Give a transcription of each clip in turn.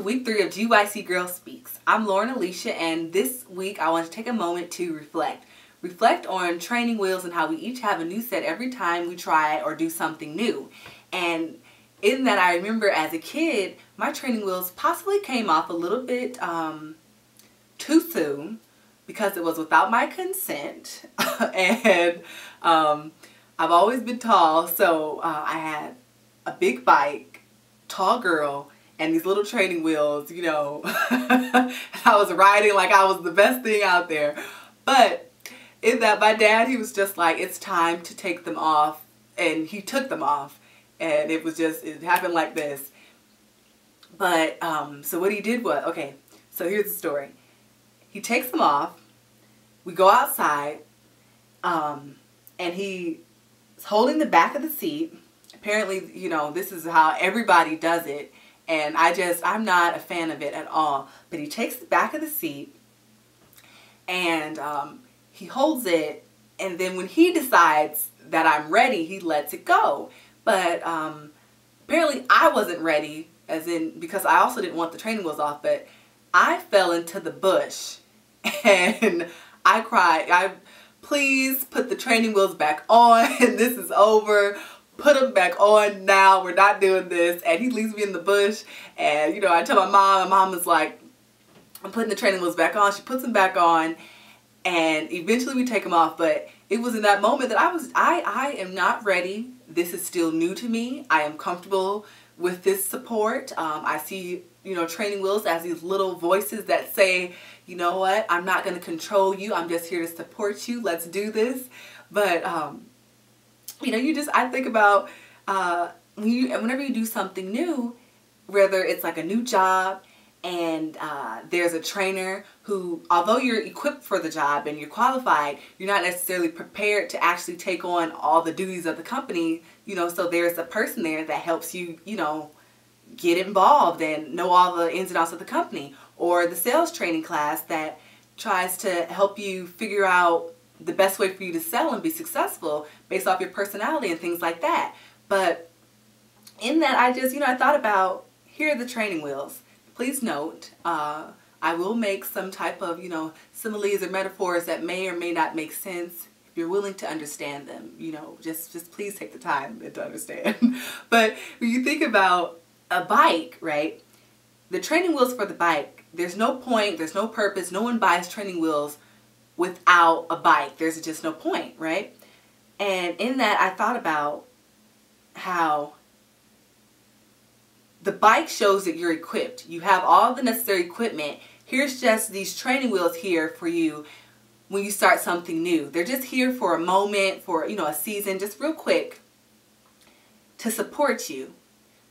week 3 of GYCGirl Speaks. I'm Lauren Alicia, and this week I want to take a moment to reflect. Reflect on training wheels and how we each have a new set every time we try or do something new. And in that, I remember as a kid, my training wheels possibly came off a little bit too soon because it was without my consent. And I've always been tall, so I had a big bike, tall girl, and these little training wheels, you know. I was riding like I was the best thing out there. But in that, my dad, he was just like, it's time to take them off. And he took them off. And it was just, it happened like this. But, so what he did was, okay, so here's the story. He takes them off. We go outside. And he's holding the back of the seat. Apparently, you know, this is how everybody does it. And I'm not a fan of it at all. But he takes the back of the seat and he holds it. And then when he decides that I'm ready, he lets it go. But apparently I wasn't ready, as in, because I also didn't want the training wheels off. But I fell into the bush and I cried. Please put the training wheels back on. This is over. Put them back on now. We're not doing this. And he leaves me in the bush. And, you know, I tell my mom is like, I'm putting the training wheels back on. She puts them back on. And eventually we take them off. But it was in that moment that I am not ready. This is still new to me. I am comfortable with this support. I see, you know, training wheels as these little voices that say, you know what, I'm not going to control you. I'm just here to support you. Let's do this. But, you know, I think about whenever you do something new, whether it's like a new job and there's a trainer who, although you're equipped for the job and you're qualified, you're not necessarily prepared to actually take on all the duties of the company, you know, so there's a person there that helps you, you know, get involved and know all the ins and outs of the company, or the sales training class that tries to help you figure out the best way for you to sell and be successful based off your personality and things like that. But in that, I thought about, here are the training wheels. Please note, I will make some type of, you know, similes or metaphors that may or may not make sense. If you're willing to understand them, you know, just please take the time to understand. But when you think about a bike, right, the training wheels for the bike, there's no point, there's no purpose, no one buys training wheels without a bike. There's just no point, right? And in that, I thought about how the bike shows that you're equipped. You have all the necessary equipment. Here's just these training wheels here for you when you start something new. They're just here for a moment, for, you know, a season, just real quick to support you.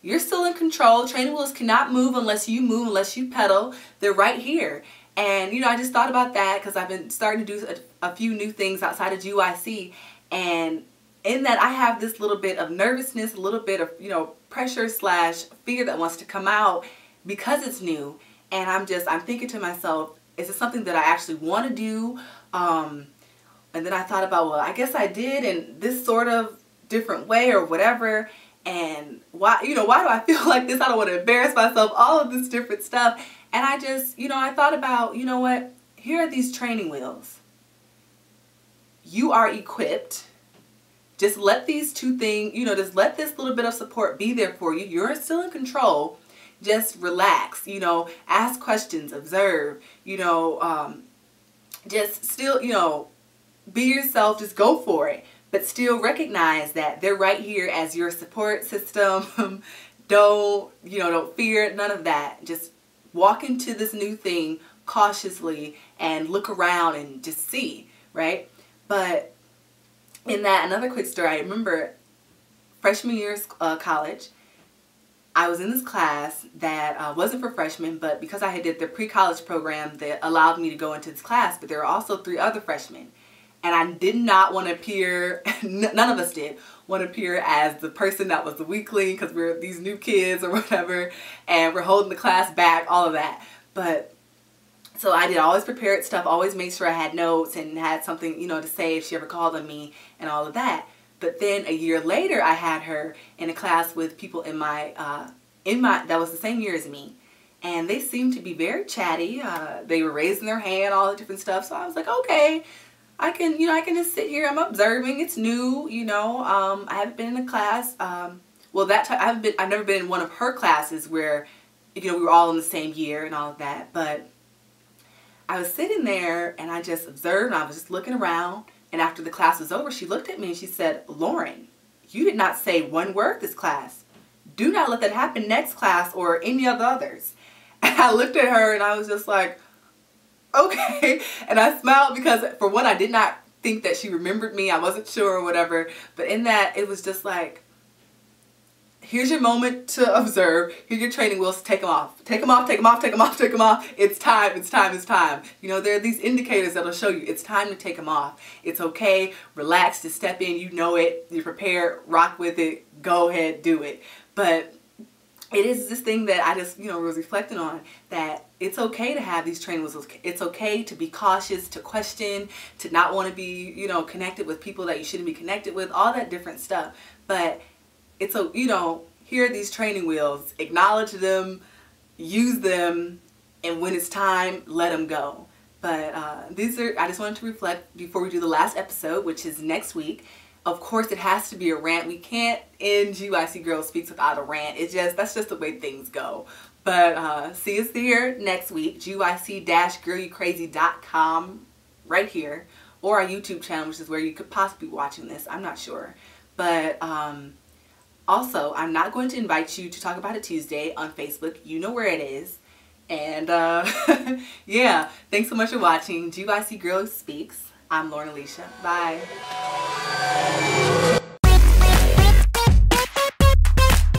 You're still in control. Training wheels cannot move unless you move, unless you pedal. They're right here. And, you know, I just thought about that because I've been starting to do a few new things outside of GYC. And in that, I have this little bit of nervousness, a little bit of, you know, pressure / fear that wants to come out because it's new. And I'm thinking to myself, is it something that I actually want to do? And then I thought about, well, I guess I did in this sort of different way or whatever. And why do I feel like this? I don't want to embarrass myself, all of this different stuff. And I just, you know, I thought about, you know what, here are these training wheels. You are equipped. Just let these two things, you know, just let this little bit of support be there for you. You're still in control. Just relax, you know, ask questions, observe, you know, just still, you know, be yourself, just go for it. But still recognize that they're right here as your support system. Don't fear it, none of that. Just walk into this new thing cautiously and look around and just see, right? But in that, another quick story, I remember freshman year of college, I was in this class that wasn't for freshmen, but because I had did the pre-college program that allowed me to go into this class, but there were also 3 other freshmen. And I did not want to appear, none of us did, want to appear as the person that was the weakling because we're these new kids or whatever, and we're holding the class back, all of that. But, so I did always prepared stuff, always made sure I had notes and had something, you know, to say if she ever called on me and all of that. But then a year later, I had her in a class with people in my, that was the same year as me. and they seemed to be very chatty. They were raising their hand, all the different stuff. So I was like, okay, I can just sit here. I'm observing. It's new, I haven't been in a class. Well, that time I've never been in one of her classes where, we were all in the same year and all of that. But I was sitting there and I just observed. And I was just looking around. And after the class was over, she looked at me and she said, "Lauren, you did not say one word this class. Do not let that happen next class or any of the others." And I looked at her and I was just like, okay. And I smiled because, for one, I did not think that she remembered me. I wasn't sure or whatever. But in that, it was just like, here's your moment to observe. Here's your training wheels. Take them off. Take them off, take them off, take them off, take them off. It's time, it's time, it's time. There are these indicators that'll show you it's time to take them off. It's okay. Relax to step in. You know it. You're prepared. Rock with it. Go ahead. Do it. But it is this thing that I just, was reflecting on, that it's okay to have these training wheels. It's okay to be cautious, to question, to not want to be, connected with people that you shouldn't be connected with, all that different stuff. But it's here are these training wheels, acknowledge them, use them, and when it's time, let them go. But I just wanted to reflect before we do the last episode, which is next week. Of course, it has to be a rant. We can't end GYCGirl Speaks without a rant. That's just the way things go. But see us here next week, gyc-girlyoucrazy.com, right here, or our YouTube channel, which is where you could possibly be watching this. I'm not sure. But also, I'm not going to invite you to Talk About It Tuesday on Facebook. You know where it is. And yeah, thanks so much for watching GYCGirl Speaks. I'm Lauren Alicia. Bye.